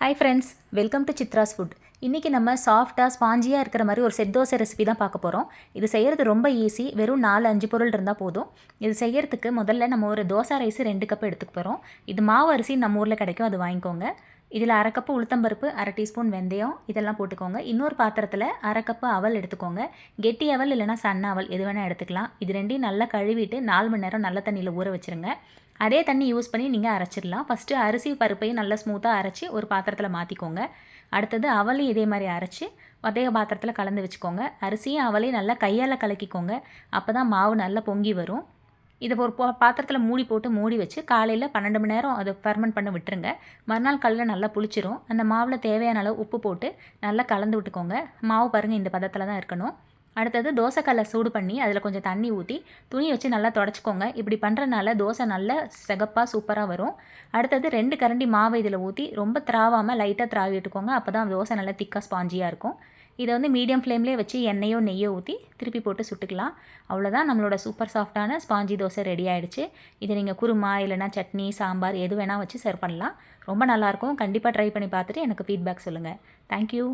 Hi friends, welcome to Chitra's food. இன்றைக்கி நம்ம சாஃப்டாக ஸ்பாஞ்சியாக இருக்கிற மாதிரி ஒரு செட் தோசை ரெசிபி தான் பார்க்க போகிறோம். இது செய்கிறது ரொம்ப ஈஸி. வெறும் 4-5 பொருள் இருந்தால் போதும். இது செய்கிறதுக்கு முதல்ல நம்ம ஒரு தோசை ரைஸ் 2 கப் எடுத்துக்க போகிறோம். இது மாவு அரிசி நம்ம ஊரில் கிடைக்கும், அது வாங்கிக்கோங்க. இதில் 1/2 கப்பு உளுத்தம்பருப்பு, 1/2 டீஸ்பூன் வெந்தயம் இதெல்லாம் போட்டுக்கோங்க. இன்னொரு பாத்திரத்தில் 1/2 கப்பு அவல் எடுத்துக்கோங்க. கெட்டி அவல் இல்லைனா சன்ன அவல் எது வேணால் எடுத்துக்கலாம். இது ரெண்டையும் நல்லா கழுவிட்டு 4 மணி நேரம் நல்ல தண்ணியில் ஊற வச்சுருங்க. அதே தண்ணி யூஸ் பண்ணி நீங்கள் அரைச்சிடலாம். ஃபஸ்ட்டு அரிசி பருப்பையும் நல்லா ஸ்மூத்தாக அரைச்சி ஒரு பாத்திரத்தில் மாற்றிக்கோங்க. அடுத்தது அவலையும் இதே மாதிரி அரைச்சி அதே பாத்திரத்தில் கலந்து வச்சுக்கோங்க. அரிசியும் அவலையும் நல்லா கையால் கலக்கிக்கோங்க. அப்போ தான் மாவு நல்லா பொங்கி வரும். இதை ஒரு பாத்திரத்தில் மூடி வச்சு காலையில் 12 மணி நேரம் அதை ஃபெர்மெண்ட் பண்ண விட்டுருங்க. மறுநாள் காலையில் நல்லா புளிச்சிரும். அந்த மாவில் தேவையான அளவு உப்பு போட்டு நல்லா கலந்து விட்டுக்கோங்க. மாவு பாருங்கள், இந்த பதத்தில் தான் இருக்கணும். அடுத்தது தோசைக்கல்லை சூடு பண்ணி அதில் கொஞ்சம் தண்ணி ஊற்றி துணி வச்சு நல்லா தொடச்சிக்கோங்க. இப்படி பண்ணுறதுனால தோசை நல்லா சிகப்பாக சூப்பராக வரும். அடுத்தது 2 கரண்டி மாவை இதில் ஊற்றி ரொம்ப திராவாமல் லைட்டாக திராவி விட்டுக்கோங்க. அப்போ தான் தோசை நல்லா திக்காக ஸ்பாஞ்சியாக இருக்கும். இதை மீடியம் ஃப்ளேம்லேயே வச்சு எண்ணெயோ நெய்யோ ஊற்றி திருப்பி போட்டு சுட்டுக்கலாம். அவ்வளோதான், நம்மளோட சூப்பர் சாஃப்டான ஸ்பாஞ்சி தோசை ரெடி ஆகிடுச்சு. இதை நீங்கள் குருமா இல்லைனா சட்னி சாம்பார் எது வேணால் வச்சு சர்வ் பண்ணலாம். ரொம்ப நல்லாயிருக்கும். கண்டிப்பாக ட்ரை பண்ணி பார்த்துட்டு எனக்கு ஃபீட்பேக் சொல்லுங்கள். தேங்க்யூ.